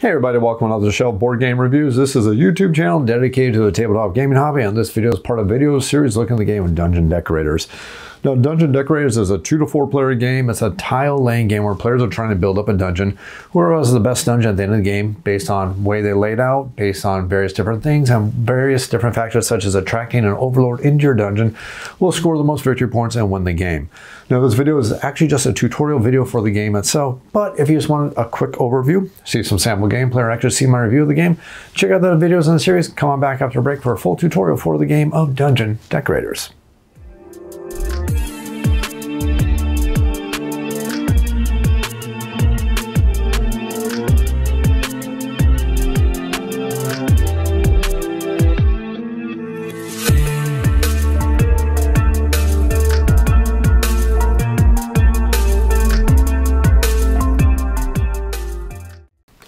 Hey everybody, welcome to another Shelf Board Game Reviews. This is a YouTube channel dedicated to the tabletop gaming hobby, and this video is part of a video series looking at the game of Dungeon Decorators. Now, Dungeon Decorators is a 2 to 4 player game. It's a tile laying game where players are trying to build up a dungeon. Whoever has the best dungeon at the end of the game, based on the way they laid out, based on various different things, and various different factors such as attracting an overlord into your dungeon, will score the most victory points and win the game. Now, this video is actually just a tutorial video for the game itself, but if you just want a quick overview, see some sample gameplay, or actually see my review of the game, check out the videos in the series. Come on back after a break for a full tutorial for the game of Dungeon Decorators.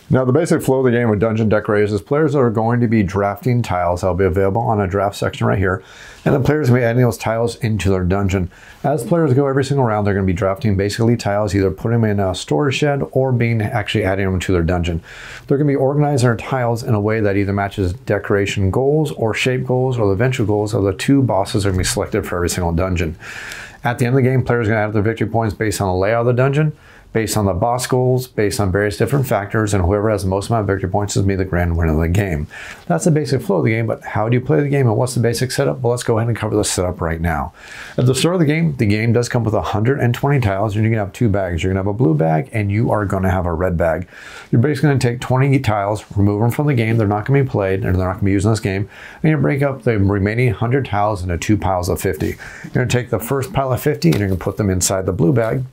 Now, the basic flow of the game with Dungeon Decorators is players are going to be drafting tiles. That'll be available on a draft section right here. And then players will be adding those tiles into their dungeon. As players go every single round, they're going to be drafting basically tiles, either putting them in a storage shed or actually adding them to their dungeon. They're going to be organizing their tiles in a way that either matches decoration goals or shape goals or the eventual goals of the two bosses that are going to be selected for every single dungeon. At the end of the game, players are going to add their victory points based on the layout of the dungeon, based on the boss goals, based on various different factors, and whoever has the most amount of victory points is be the grand winner of the game. That's the basic flow of the game, but how do you play the game and what's the basic setup? Well, let's go ahead and cover the setup right now. At the start of the game does come with 120 tiles, and you're gonna have two bags. You're gonna have a blue bag, and you are gonna have a red bag. You're basically gonna take 20 tiles, remove them from the game. They're not gonna be played, and they're not gonna be used in this game. And you break up the remaining 100 tiles into two piles of 50. You're gonna take the first pile of 50, and you're gonna put them inside the blue bag.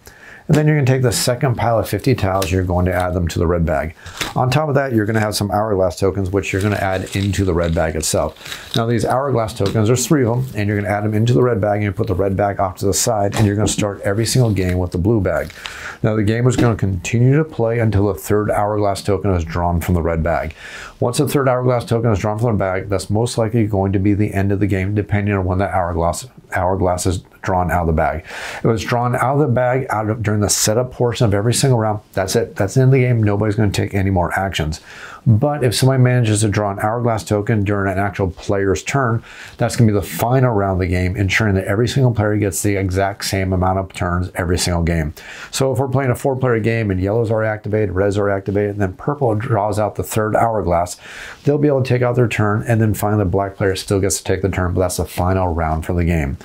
And then you're going to take the second pile of 50 tiles, you're going to add them to the red bag. On top of that, you're going to have some hourglass tokens, which you're going to add into the red bag itself. Now, these hourglass tokens, there's 3 of them, and you're going to add them into the red bag, and you put the red bag off to the side, and you're going to start every single game with the blue bag. Now, the game is going to continue to play until the third hourglass token is drawn from the red bag. Once the third hourglass token is drawn from the bag, that's most likely going to be the end of the game, depending on when that hourglass is drawn out of the bag. If it's drawn out of the bag during the setup portion of every single round, that's it. That's the end of the game. Nobody's going to take any more actions. But if somebody manages to draw an hourglass token during an actual player's turn, that's going to be the final round of the game, ensuring that every single player gets the exact same amount of turns every single game. So if we're playing a 4-player game and yellow's already activated, red's already activated, and then purple draws out the third hourglass, they'll be able to take out their turn, and then finally the black player still gets to take the turn, but that's the final round for the game.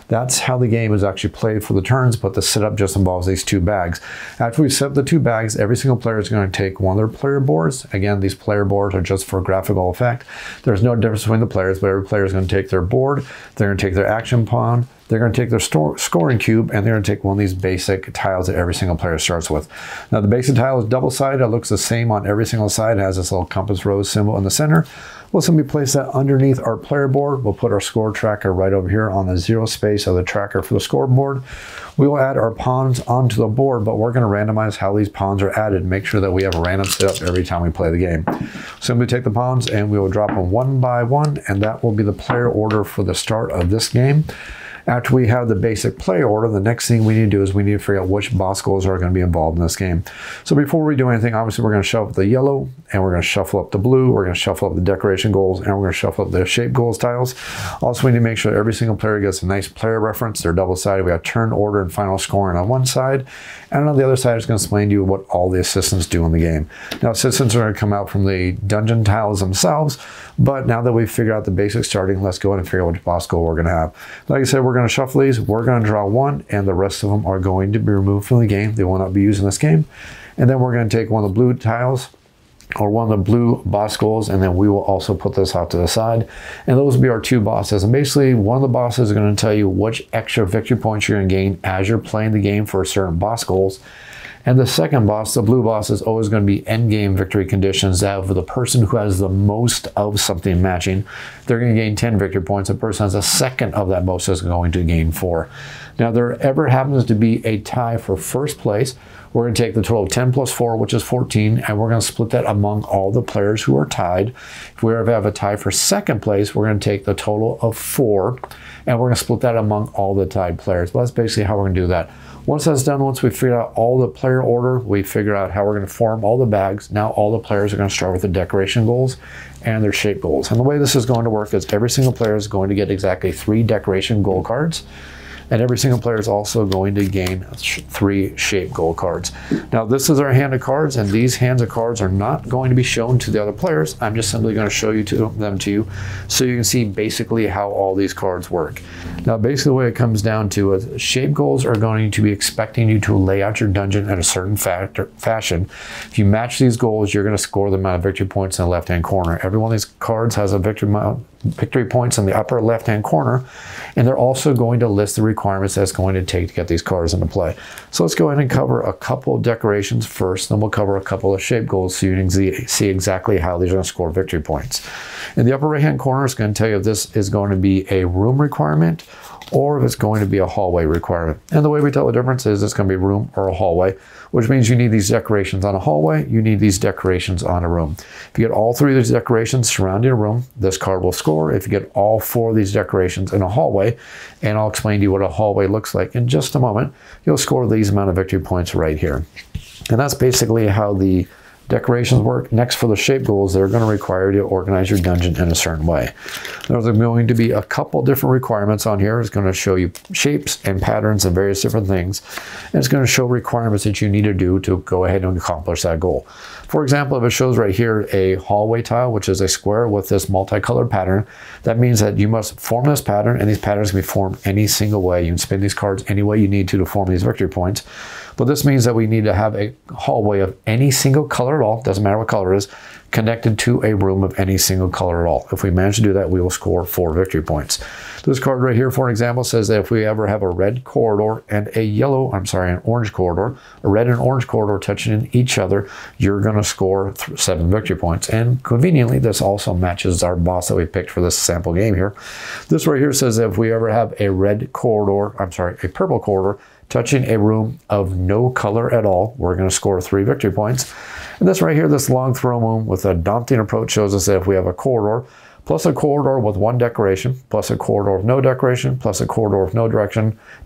That's how the game is actually played for the turns, but the setup just involves these 2 bags. After we set up the 2 bags, every single player is going to take one of their player boards. Again, these player boards are just for graphical effect. There's no difference between the players, but every player is going to take their board, they're going to take their action pawn, they're going to take their scoring cube, and they're going to take one of these basic tiles that every single player starts with. Now, the basic tile is double-sided. It looks the same on every single side. It has this little compass rose symbol in the center. We'll simply place that underneath our player board. We'll put our score tracker right over here on the 0 space of the tracker for the scoreboard. We will add our pawns onto the board, but we're going to randomize how these pawns are added and make sure that we have a random setup every time we play the game. Simply take the pawns and we will drop them one by one, and that will be the player order for the start of this game. After we have the basic play order, the next thing we need to do is we need to figure out which boss goals are going to be involved in this game. So before we do anything, obviously we're going to shuffle the yellow, and we're going to shuffle up the blue, we're going to shuffle up the decoration goals, and we're going to shuffle up the shape goals tiles. Also, we need to make sure every single player gets a nice player reference. They're double-sided. We have turn order and final scoring on one side, and on the other side, it's going to explain to you what all the assistants do in the game. Now, assistants are going to come out from the dungeon tiles themselves, but now that we've figured out the basic starting, let's go ahead and figure out which boss goal we're going to have. Like I said, we're going to shuffle these. We're going to draw one, and the rest of them are going to be removed from the game. They will not be used in this game. And then we're going to take one of the blue tiles, or one of the blue boss goals, and then we will also put this off to the side. And those will be our 2 bosses. And basically, one of the bosses is going to tell you which extra victory points you're going to gain as you're playing the game for certain boss goals. And the second boss, the blue boss, is always going to be end game victory conditions that for the person who has the most of something matching, they're going to gain 10 victory points. The person who has a second of that most is going to gain 4. Now, there ever happens to be a tie for first place, we're going to take the total of 10 plus 4, which is 14, and we're going to split that among all the players who are tied. If we ever have a tie for second place, we're going to take the total of 4, and we're going to split that among all the tied players. But that's basically how we're going to do that. Once that's done, once we figure out all the player order, we figure out how we're going to form all the bags. Now all the players are going to start with the decoration goals and their shape goals. And the way this is going to work is every single player is going to get exactly 3 decoration goal cards. And every single player is also going to gain 3 shape goal cards. Now this is our hand of cards, and these hands of cards are not going to be shown to the other players. I'm just simply going to show them to you so you can see basically how all these cards work. Now basically the way it comes down to is shape goals are going to be expecting you to lay out your dungeon in a certain fashion. If you match these goals, you're going to score the amount of victory points in the left-hand corner. Every one of these cards has a victory points in the upper left-hand corner, and they're also going to list the requirements that it's going to take to get these cards into play. So let's go ahead and cover a couple of decorations first, then we'll cover a couple of shape goals so you can see exactly how these are going to score victory points. In the upper right-hand corner, it's going to tell you if this is going to be a room requirement or if it's going to be a hallway requirement. And the way we tell the difference is it's going to be a room or a hallway, which means you need these decorations on a hallway, you need these decorations on a room. If you get all 3 of these decorations surrounding a room, this card will score. If you get all 4 of these decorations in a hallway, and I'll explain to you what a hallway looks like in just a moment, you'll score these amount of victory points right here. And that's basically how the decorations work. Next, for the shape goals, they're going to require you to organize your dungeon in a certain way. There's going to be a couple different requirements on here. It's going to show you shapes and patterns and various different things. And it's going to show requirements that you need to do to go ahead and accomplish that goal. For example, if it shows right here a hallway tile, which is a square with this multicolored pattern, that means that you must form this pattern, and these patterns can be formed any single way. You can spin these cards any way you need to form these victory points. But this means that we need to have a hallway of any single color at all, doesn't matter what color it is, connected to a room of any single color at all. If we manage to do that, we will score 4 victory points. This card right here, for example, says that if we ever have a red corridor and an orange corridor, a red and orange corridor touching each other, you're going to score 7 victory points. And conveniently, this also matches our boss that we picked for this sample game here. This right here says that if we ever have a a purple corridor touching a room of no color at all, we're going to score 3 victory points. And this right here, this long throw room with a daunting approach, shows us that if we have a corridor, plus a corridor with 1 decoration, plus a corridor with no decoration, plus a corridor with no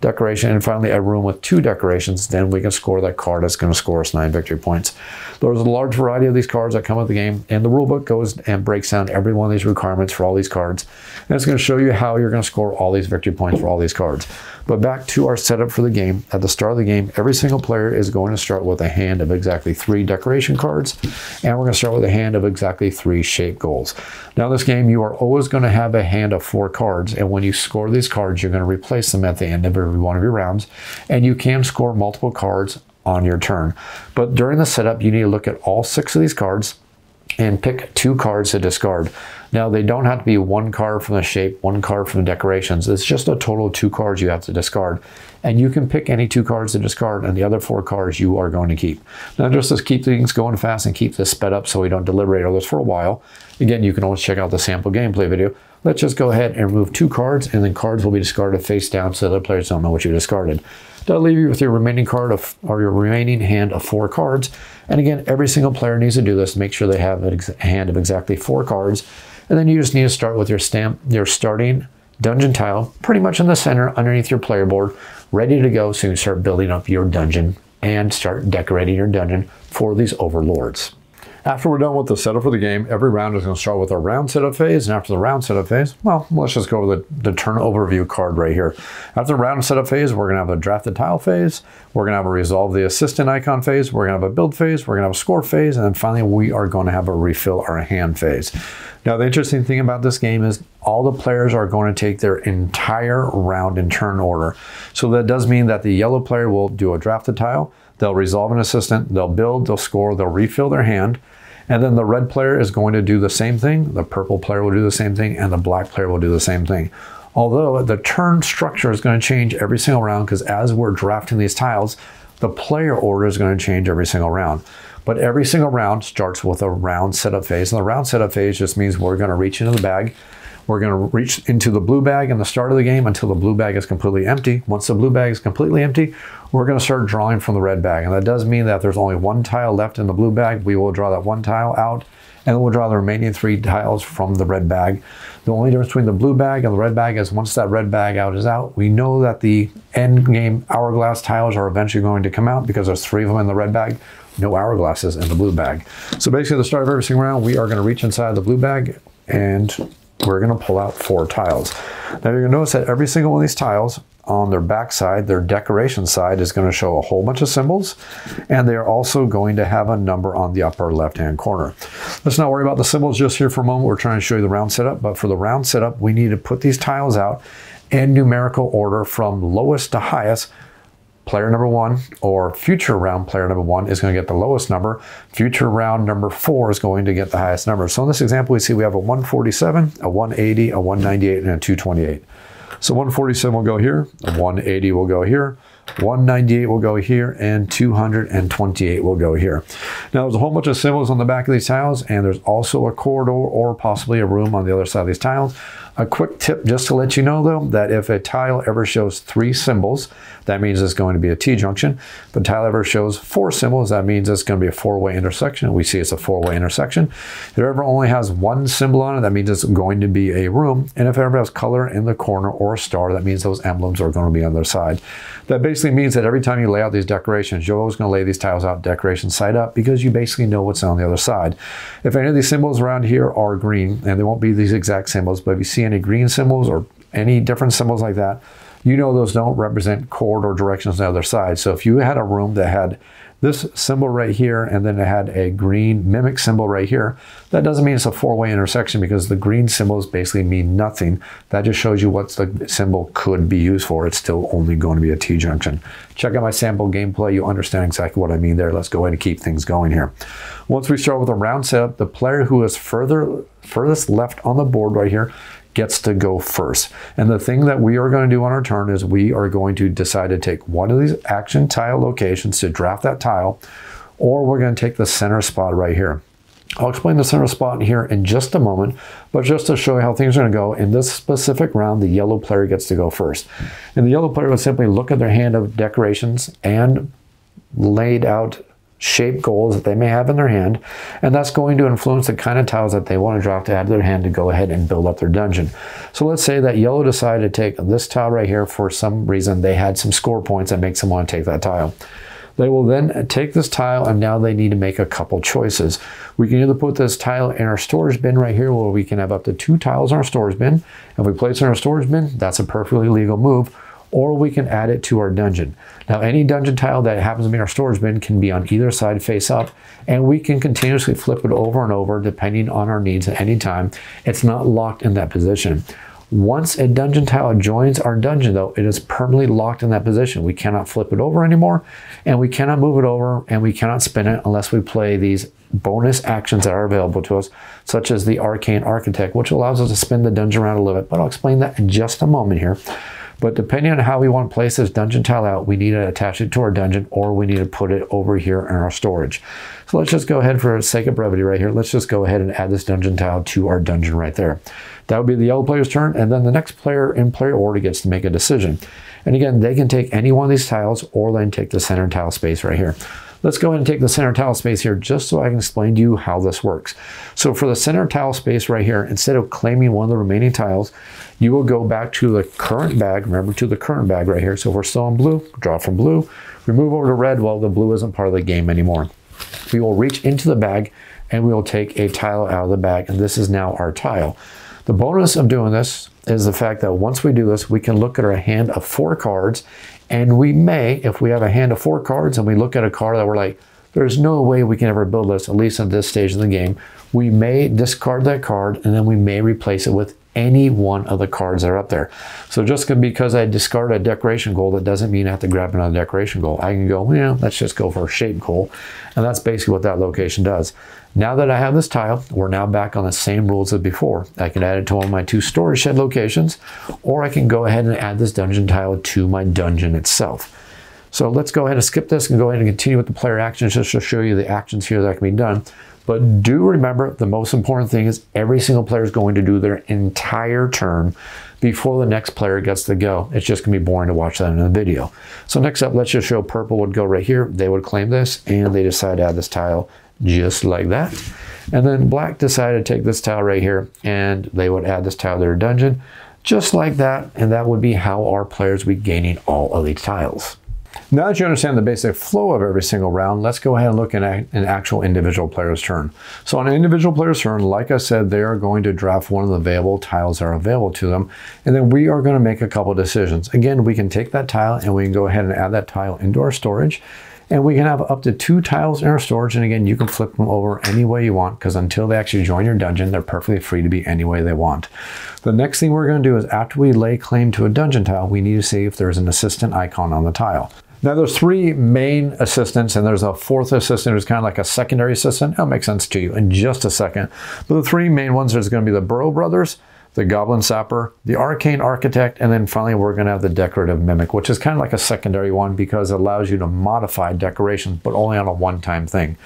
decoration, and finally a room with 2 decorations, then we can score that card that's going to score us 9 victory points. There's a large variety of these cards that come with the game, and the rulebook goes and breaks down every one of these requirements for all these cards. And it's going to show you how you're going to score all these victory points for all these cards. But back to our setup for the game. At the start of the game, every single player is going to start with a hand of exactly 3 decoration cards, and we're going to start with a hand of exactly 3 shape goals. Now in this game, you are always going to have a hand of 4 cards, and when you score these cards, you're going to replace them at the end of every one of your rounds, and you can score multiple cards on your turn. But during the setup, you need to look at all 6 of these cards and pick 2 cards to discard. Now, they don't have to be 1 card from the shape, 1 card from the decorations. It's just a total of 2 cards you have to discard. And you can pick any 2 cards to discard, and the other 4 cards you are going to keep. Now, just to keep things going fast and keep this sped up so we don't deliberate all this for a while, again, you can always check out the sample gameplay video. Let's just go ahead and remove 2 cards, and then cards will be discarded face down so the other players don't know what you discarded. That'll leave you with your remaining your remaining hand of 4 cards. And again, every single player needs to do this to make sure they have a hand of exactly 4 cards. And then you just need to start with your starting dungeon tile, pretty much in the center underneath your player board, ready to go so you can start building up your dungeon and start decorating your dungeon for these overlords. After we're done with the setup for the game, every round is going to start with a round setup phase, and after the round setup phase, well, let's just go over the turn overview card right here. After the round setup phase, we're going to have a draft the tile phase, we're going to have a resolve the assistant icon phase, we're going to have a build phase, we're going to have a score phase, and then finally we are going to have a refill our hand phase. Now, the interesting thing about this game is all the players are going to take their entire round in turn order. So that does mean that the yellow player will do a draft the tile, they'll resolve an assistant, they'll build, they'll score, they'll refill their hand, and then the red player is going to do the same thing, the purple player will do the same thing, and the black player will do the same thing. Although the turn structure is going to change every single round because as we're drafting these tiles, the player order is going to change every single round. But every single round starts with a round setup phase. And the round setup phase just means we're going to reach into the bag. We're going to reach into the blue bag in the start of the game until the blue bag is completely empty. Once the blue bag is completely empty, we're going to start drawing from the red bag. And that does mean that there's only one tile left in the blue bag. We will draw that one tile out, and then we'll draw the remaining 3 tiles from the red bag. The only difference between the blue bag and the red bag is once that red bag out is out, we know that the end game hourglass tiles are eventually going to come out because there's 3 of them in the red bag, no hourglasses in the blue bag. So basically at the start of every single round, we are going to reach inside the blue bag and we're going to pull out 4 tiles. Now you're going to notice that every single one of these tiles on their back side, their decoration side, is going to show a whole bunch of symbols, and they are also going to have a number on the upper left hand corner. Let's not worry about the symbols just here for a moment. We're trying to show you the round setup, but for the round setup we need to put these tiles out in numerical order from lowest to highest. Player number 1 or future round player number 1 is going to get the lowest number. Future round number 4 is going to get the highest number. So in this example, we see we have a 147, a 180, a 198, and a 228. So 147 will go here, a 180 will go here, 198 will go here, and 228 will go here. Now there's a whole bunch of symbols on the back of these tiles, and there's also a corridor or possibly a room on the other side of these tiles. A quick tip just to let you know though, that if a tile ever shows 3 symbols, that means it's going to be a T-junction. If a tile ever shows 4 symbols, that means it's going to be a 4-way intersection. We see it's a 4-way intersection. If it ever only has 1 symbol on it, that means it's going to be a room. And if it ever has color in the corner or a star, that means those emblems are going to be on their side. That basically means that every time you lay out these decorations, you're always going to lay these tiles out decoration side up because you basically know what's on the other side. If any of these symbols around here are green, and they won't be these exact symbols, but if you see any green symbols or any different symbols like that, you know those don't represent chord or directions on the other side. So if you had a room that had this symbol right here and then it had a green mimic symbol right here, that doesn't mean it's a 4-way intersection because the green symbols basically mean nothing. That just shows you what the symbol could be used for. It's still only going to be a T-junction. Check out my sample gameplay. You'll understand exactly what I mean there. Let's go ahead and keep things going here. Once we start with a round setup, the player who is furthest left on the board right here gets to go first. And the thing that we are going to do on our turn is we are going to decide to take one of these action tile locations to draft that tile, or we're going to take the center spot right here. I'll explain the center spot here in just a moment, but just to show you how things are going to go, in this specific round, the yellow player gets to go first. And the yellow player will simply look at their hand of decorations and laid out shape goals that they may have in their hand, and that's going to influence the kind of tiles that they want to draft to add to their hand to go ahead and build up their dungeon. So let's say that yellow decided to take this tile right here. For some reason they had some score points that makes them want to take that tile. They will then take this tile, and now they need to make a couple choices. We can either put this tile in our storage bin right here, where we can have up to 2 tiles in our storage bin. If we place it in our storage bin, that's a perfectly legal move. Or we can add it to our dungeon. Now any dungeon tile that happens to be in our storage bin can be on either side face up, and we can continuously flip it over and over depending on our needs at any time. It's not locked in that position. Once a dungeon tile joins our dungeon though, it is permanently locked in that position. We cannot flip it over anymore, and we cannot move it over, and we cannot spin it unless we play these bonus actions that are available to us, such as the Arcane Architect, which allows us to spin the dungeon around a little bit, but I'll explain that in just a moment here. But depending on how we want to place this dungeon tile out, we need to attach it to our dungeon, or we need to put it over here in our storage. So let's just go ahead, for the sake of brevity right here, let's just go ahead and add this dungeon tile to our dungeon right there. That would be the yellow player's turn, and then the next player in player order gets to make a decision. And again, they can take any one of these tiles, or they can take the center tile space right here. Let's go ahead and take the center tile space here just so I can explain to you how this works. So for the center tile space right here, instead of claiming one of the remaining tiles, you will go back to the current bag. Remember, to the current bag right here. So if we're still in blue, draw from blue. We move over to red. Well, the blue isn't part of the game anymore. We will reach into the bag and we will take a tile out of the bag, and this is now our tile. The bonus of doing this is the fact that once we do this, we can look at our hand of 4 cards, and we may, if we have a hand of 4 cards and we look at a card that we're like, there's no way we can ever build this, at least at this stage of the game, we may discard that card, and then we may replace it with any one of the cards that are up there. So just because I discard a decoration goal, that doesn't mean I have to grab another decoration goal. I can go, yeah, let's just go for a shape goal. And that's basically what that location does. Now that I have this tile, we're now back on the same rules as before. I can add it to one of my 2 storage shed locations, or I can go ahead and add this dungeon tile to my dungeon itself. So let's go ahead and skip this and go ahead and continue with the player actions just to show you the actions here that can be done. But do remember, the most important thing is every single player is going to do their entire turn before the next player gets to go. It's just going to be boring to watch that in a video. So next up, let's just show purple would go right here. They would claim this, and they decide to add this tile just like that. And then black decided to take this tile right here, and they would add this tile to their dungeon just like that. And that would be how our players would be gaining all of these tiles. Now that you understand the basic flow of every single round, let's go ahead and look at an actual individual player's turn. So on an individual player's turn, like I said, they are going to draft one of the available tiles that are available to them, and then we are going to make a couple decisions. Again, we can take that tile and we can go ahead and add that tile into our storage, and we can have up to 2 tiles in our storage, and again, you can flip them over any way you want, because until they actually join your dungeon, they're perfectly free to be any way they want. The next thing we're going to do is after we lay claim to a dungeon tile, we need to see if there's an assistant icon on the tile. Now there's 3 main assistants, and there's a 4th assistant who's kind of like a secondary assistant. That'll make sense to you in just a second. But the 3 main ones, there's going to be the Burrow Brothers, the Goblin Sapper, the Arcane Architect, and then finally we're going to have the Decorative Mimic, which is kind of like a secondary one because it allows you to modify decorations, but only on a one-time thing.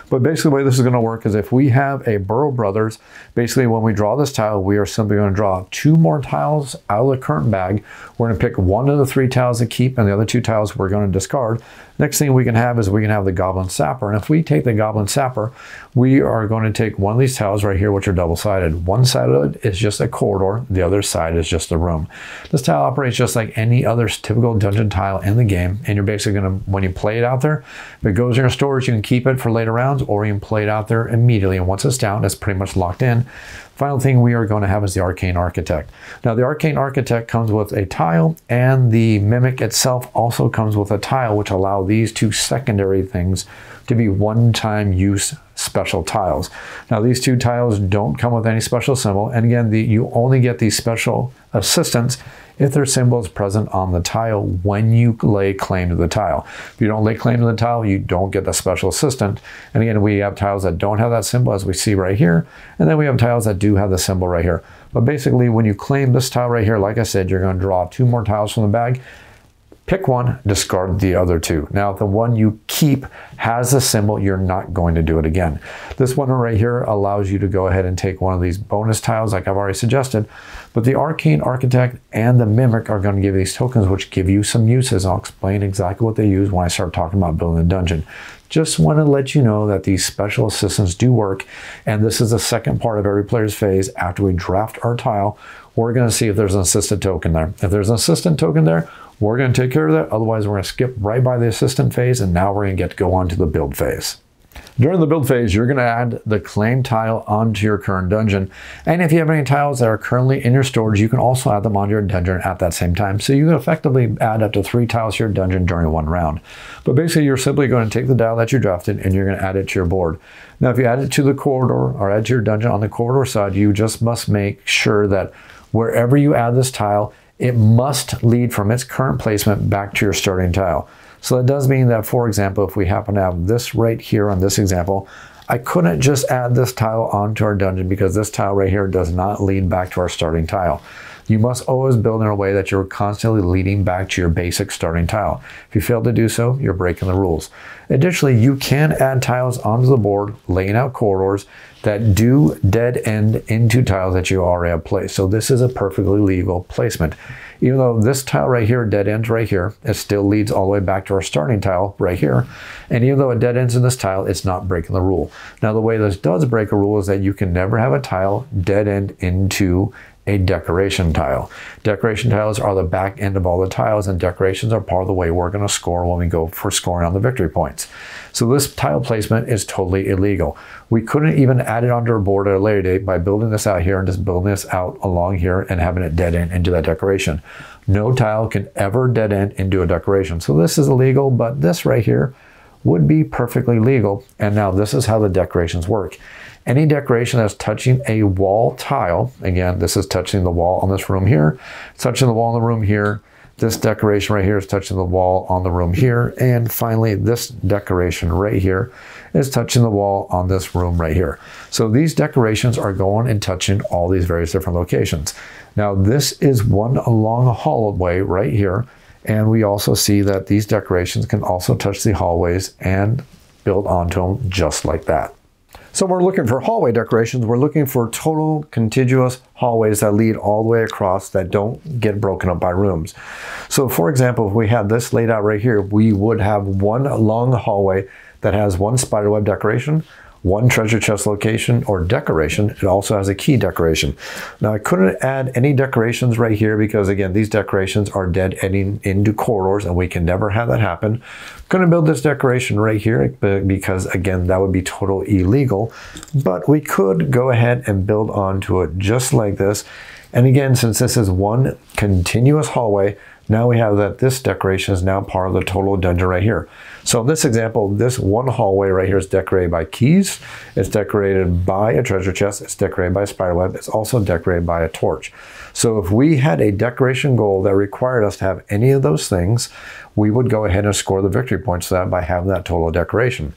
But basically the way this is going to work is if we have a Burrow Brothers, basically when we draw this tile, we are simply going to draw 2 more tiles out of the current bag. We're going to pick one of the 3 tiles to keep, and the other 2 tiles we're going to discard. Next thing we can have is we can have the Goblin Sapper. And if we take the Goblin Sapper, we are going to take one of these tiles right here, which are double-sided. One side of it is just a corridor. The other side is just a room. This tile operates just like any other typical dungeon tile in the game. And you're basically going to, when you play it out there, if it goes in your storage, you can keep it for later rounds, or you can play it out there immediately. And once it's down, it's pretty much locked in. Final thing we are going to have is the Arcane Architect. Now the Arcane Architect comes with a tile, and the Mimic itself also comes with a tile, which allow these 2 secondary things to be one-time use special tiles. Now these 2 tiles don't come with any special symbol, and again, you only get these special assistants if their symbol is present on the tile when you lay claim to the tile. If you don't lay claim to the tile, you don't get the special assistant. And again, we have tiles that don't have that symbol, as we see right here, and then we have tiles that do have the symbol right here. But basically, when you claim this tile right here, like I said, you're going to draw 2 more tiles from the bag. Pick one, discard the other 2. Now, if the one you keep has a symbol, you're not going to do it again. This one right here allows you to go ahead and take one of these bonus tiles like I've already suggested, but the Arcane Architect and the Mimic are going to give you these tokens, which give you some uses. I'll explain exactly what they use when I start talking about building a dungeon. Just want to let you know that these special assistants do work, and this is the second part of every player's phase. After we draft our tile, we're going to see if there's an assistant token there. If there's an assistant token there, we're going to take care of that. Otherwise, we're going to skip right by the assistant phase, and now we're going to get to go on to the build phase. During the build phase, you're going to add the claim tile onto your current dungeon. And if you have any tiles that are currently in your storage, you can also add them onto your dungeon at that same time. So you can effectively add up to 3 tiles to your dungeon during one round. But basically, you're simply going to take the tile that you drafted and you're going to add it to your board. Now, if you add it to the corridor or add to your dungeon on the corridor side, you just must make sure that wherever you add this tile, it must lead from its current placement back to your starting tile. So that does mean that, for example, if we happen to have this right here on this example, I couldn't just add this tile onto our dungeon because this tile right here does not lead back to our starting tile. You must always build in a way that you're constantly leading back to your basic starting tile. If you fail to do so, you're breaking the rules. Additionally, you can add tiles onto the board, laying out corridors that do dead end into tiles that you already have placed. So this is a perfectly legal placement. Even though this tile right here dead ends right here, it still leads all the way back to our starting tile right here. And even though it dead ends in this tile, it's not breaking the rule. Now, the way this does break a rule is that you can never have a tile dead end into a decoration tile. Decoration tiles are the back end of all the tiles, and decorations are part of the way we're going to score when we go for scoring on the victory points. So this tile placement is totally illegal. We couldn't even add it onto our board at a later date by building this out here and just building this out along here and having it dead end into that decoration. No tile can ever dead end into a decoration. So this is illegal, but this right here would be perfectly legal. And now this is how the decorations work. Any decoration that's touching a wall tile, again, this is touching the wall on this room here, it's touching the wall in the room here, this decoration right here is touching the wall on the room here, and finally this decoration right here is touching the wall on this room right here. So these decorations are going and touching all these various different locations. Now this is one long hallway right here, And we also see that these decorations can also touch the hallways and build onto them just like that. So when we're looking for hallway decorations, we're looking for total contiguous hallways that lead all the way across that don't get broken up by rooms. So for example, if we had this laid out right here, we would have one long hallway that has one spiderweb decoration, one treasure chest location or decoration. It also has a key decoration. Now I couldn't add any decorations right here because again, these decorations are dead ending into corridors and we can never have that happen. Couldn't build this decoration right here because again, that would be totally illegal, but we could go ahead and build onto it just like this. And again, since this is one continuous hallway, now we have that this decoration is now part of the total dungeon right here. So in this example, this one hallway right here is decorated by keys. It's decorated by a treasure chest. It's decorated by a spiderweb. It's also decorated by a torch. So if we had a decoration goal that required us to have any of those things, we would go ahead and score the victory points for that by having that total decoration.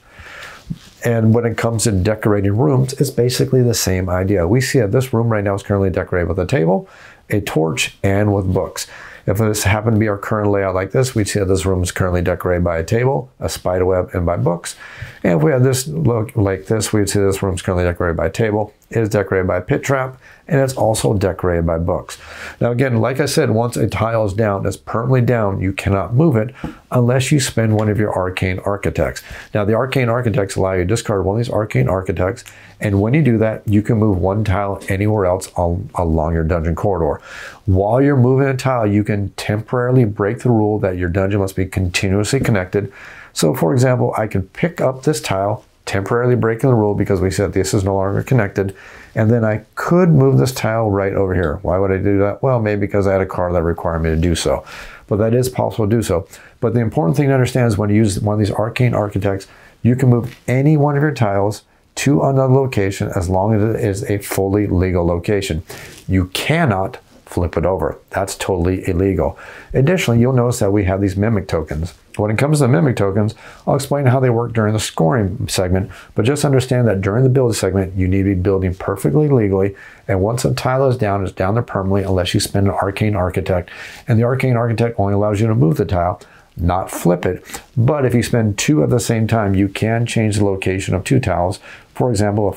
And when it comes to decorating rooms, it's basically the same idea. We see that this room right now is currently decorated with a table, a torch, and with books. If this happened to be our current layout like this, we'd see that this room is currently decorated by a table, a spiderweb, and by books. And if we had this look like this, we'd see this room is currently decorated by a table, it is decorated by a pit trap, and it's also decorated by books. Now again, like I said, once a tile is down, it's permanently down, you cannot move it unless you spend one of your arcane architects. Now the arcane architects allow you to discard one of these arcane architects, and when you do that, you can move one tile anywhere else along your dungeon corridor. While you're moving a tile, you can temporarily break the rule that your dungeon must be continuously connected. So for example, I can pick up this tile, temporarily breaking the rule because we said this is no longer connected, and then I could move this tile right over here. Why would I do that? Well, maybe because I had a card that required me to do so, but that is possible to do so. But the important thing to understand is when you use one of these arcane architects, you can move any one of your tiles to another location as long as it is a fully legal location. You cannot flip it over. That's totally illegal. Additionally, you'll notice that we have these mimic tokens. When it comes to mimic tokens, I'll explain how they work during the scoring segment, but just understand that during the build segment, you need to be building perfectly legally, and once a tile is down, it's down there permanently unless you spend an arcane architect, and the arcane architect only allows you to move the tile, not flip it. But if you spend two at the same time, you can change the location of two tiles. For example,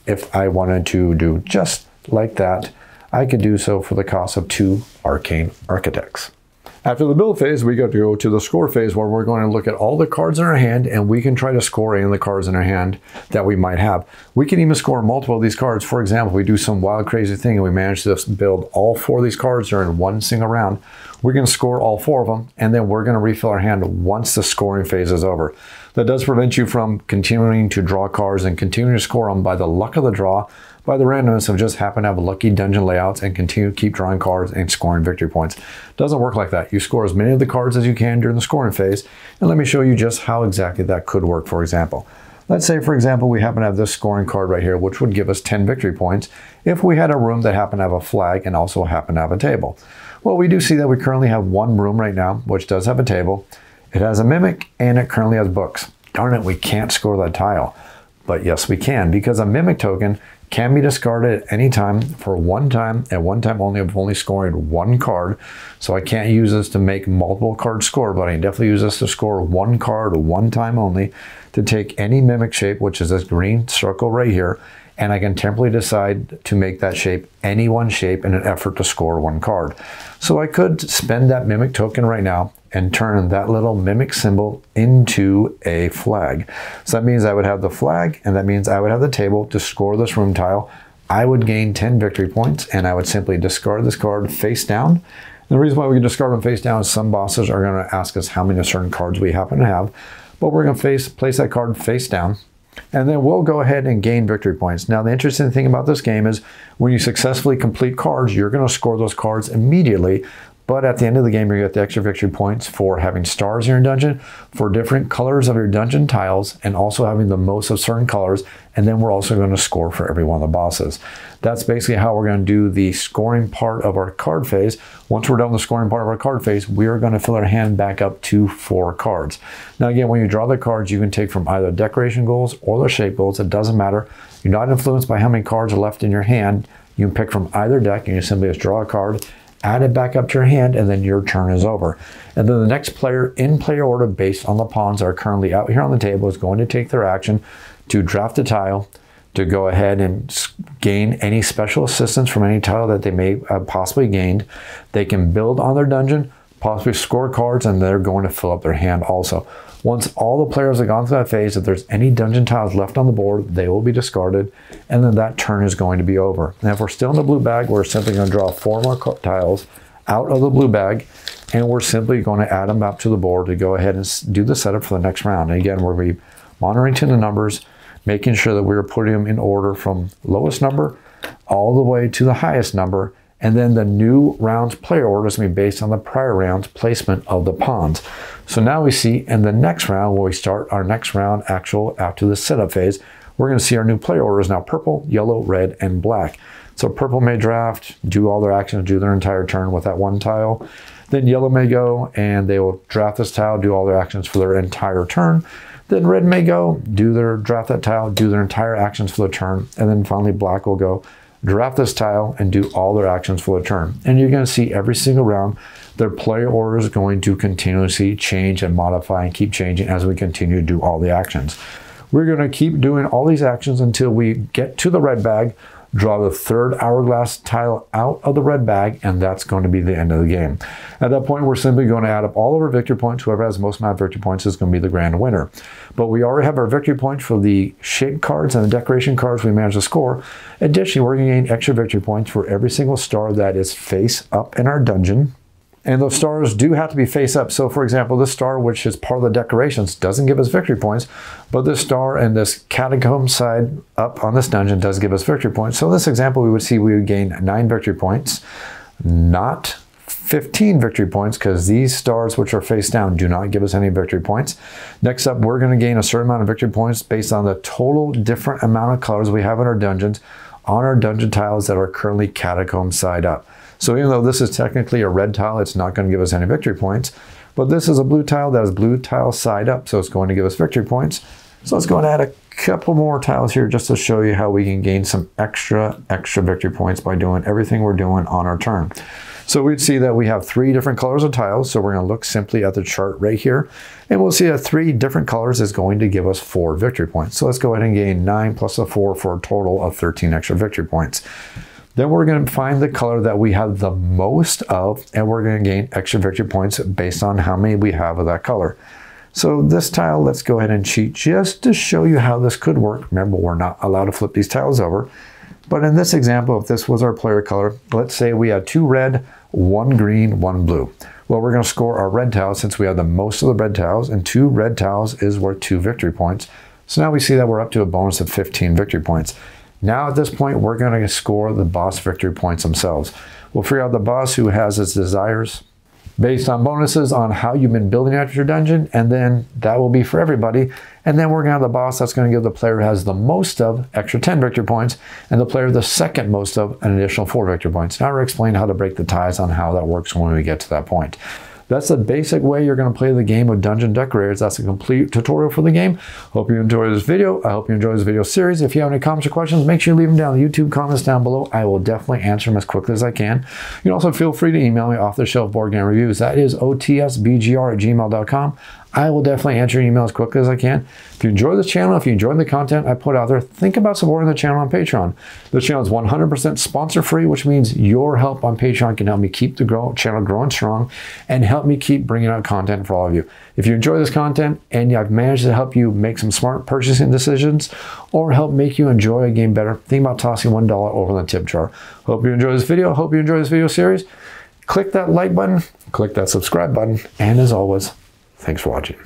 if I wanted to do just like that, I could do so for the cost of two arcane architects. After the build phase, we go to the score phase where we're going to look at all the cards in our hand and we can try to score any of the cards in our hand that we might have. We can even score multiple of these cards. For example, we do some wild, crazy thing and we manage to build all four of these cards during one single round. We're going to score all four of them and then we're going to refill our hand once the scoring phase is over. That does prevent you from continuing to draw cards and continuing to score them by the luck of the draw, by the randomness of just happen to have lucky dungeon layouts and continue to keep drawing cards and scoring victory points. Doesn't work like that. You score as many of the cards as you can during the scoring phase, and let me show you just how exactly that could work. For example, let's say, for example, we happen to have this scoring card right here, which would give us 10 victory points if we had a room that happened to have a flag and also happened to have a table. Well, we do see that we currently have one room right now, which does have a table. It has a mimic, and it currently has books. Darn it, we can't score that tile. But yes, we can, because a mimic token can be discarded at any time for one time, at one time only, of only scoring one card. So I can't use this to make multiple cards score, but I can definitely use this to score one card one time only, to take any mimic shape, which is this green circle right here, and I can temporarily decide to make that shape any one shape in an effort to score one card. So I could spend that mimic token right now and turn that little mimic symbol into a flag. So that means I would have the flag, and that means I would have the table to score this room tile. I would gain 10 victory points, and I would simply discard this card face down. And the reason why we can discard them face down is some bosses are going to ask us how many certain cards we happen to have, but we're going to place that card face down, and then we'll go ahead and gain victory points. Now, the interesting thing about this game is when you successfully complete cards, you're going to score those cards immediately. But at the end of the game, you get the extra victory points for having stars in your dungeon, for different colors of your dungeon tiles, and also having the most of certain colors. And then we're also going to score for every one of the bosses. That's basically how we're going to do the scoring part of our card phase. Once we're done with the scoring part of our card phase, we are going to fill our hand back up to 4 cards. Now again, when you draw the cards, you can take from either decoration goals or the shape goals. It doesn't matter. You're not influenced by how many cards are left in your hand. You can pick from either deck and you simply just draw a card, add it back up to your hand, and then your turn is over. And then the next player in player order based on the pawns that are currently out here on the table is going to take their action to draft a tile, to go ahead and gain any special assistance from any tile that they may have possibly gained. They can build on their dungeon, possibly score cards, and they're going to fill up their hand also. Once all the players have gone through that phase, if there's any dungeon tiles left on the board, they will be discarded, and then that turn is going to be over. And if we're still in the blue bag, we're simply going to draw 4 more tiles out of the blue bag, and we're simply going to add them up to the board to go ahead and do the setup for the next round. And again, we'll be monitoring to the numbers, making sure that we're putting them in order from lowest number all the way to the highest number. And then the new round's player order is going to be based on the prior round's placement of the pawns. So now we see in the next round, when we start our next round after the setup phase, we're going to see our new player order is now purple, yellow, red, and black. So purple may draft, do all their actions, do their entire turn with that one tile. Then yellow may go and they will draft this tile, do all their actions for their entire turn. Then red may go, draft that tile, do their entire actions for the turn. And then finally black will go, draft this tile, and do all their actions for the turn. And you're going to see every single round, their player order is going to continuously change and modify and keep changing as we continue to do all the actions. We're going to keep doing all these actions until we get to the red bag, draw the third hourglass tile out of the red bag, and that's going to be the end of the game. At that point, we're simply going to add up all of our victory points. Whoever has the most amount of victory points is going to be the grand winner. But we already have our victory points for the shape cards and the decoration cards we managed to score. Additionally, we're going to gain extra victory points for every single star that is face up in our dungeon. And those stars do have to be face up. So for example, this star, which is part of the decorations, doesn't give us victory points, but this star and this catacomb side up on this dungeon does give us victory points. So in this example, we would see we would gain 9 victory points, not 15 victory points, because these stars which are face down do not give us any victory points. Next up, we're going to gain a certain amount of victory points based on the total different amount of colors we have in our dungeons on our dungeon tiles that are currently catacomb side up. So even though this is technically a red tile, it's not going to give us any victory points. But this is a blue tile that is blue tile side up, so it's going to give us victory points. So let's go and add a couple more tiles here just to show you how we can gain some extra victory points by doing everything we're doing on our turn. So we'd see that we have 3 different colors of tiles. So we're going to look simply at the chart right here. And we'll see that 3 different colors is going to give us 4 victory points. So let's go ahead and gain 9 plus a 4 for a total of 13 extra victory points. Then we're going to find the color that we have the most of, and we're going to gain extra victory points based on how many we have of that color. So this tile, let's go ahead and cheat just to show you how this could work. Remember, we're not allowed to flip these tiles over. But in this example, if this was our player color, let's say we had 2 red, 1 green, 1 blue. Well, we're going to score our red tiles since we have the most of the red tiles, and 2 red tiles is worth 2 victory points. So now we see that we're up to a bonus of 15 victory points. Now at this point, we're going to score the boss victory points themselves. We'll figure out the boss who has his desires based on bonuses on how you've been building out your dungeon, and then that will be for everybody. And then we're going to have the boss that's going to give the player who has the most of extra 10 victory points, and the player the second most of an additional 4 victory points. Now we'll explain how to break the ties on how that works when we get to that point. That's the basic way you're going to play the game of Dungeon Decorators. That's a complete tutorial for the game. Hope you enjoyed this video. I hope you enjoyed this video series. If you have any comments or questions, make sure you leave them down in the YouTube comments down below. I will definitely answer them as quickly as I can. You can also feel free to email me off the shelf board game reviews. That is otsbgr@gmail.com. I will definitely answer your email as quickly as I can. If you enjoy this channel, if you enjoy the content I put out there, think about supporting the channel on Patreon. The channel is 100% sponsor-free, which means your help on Patreon can help me keep the channel growing strong and help me keep bringing out content for all of you. If you enjoy this content and I've managed to help you make some smart purchasing decisions or help make you enjoy a game better, think about tossing $1 over in the tip jar. Hope you enjoy this video. Hope you enjoy this video series. Click that like button, click that subscribe button, and as always, thanks for watching.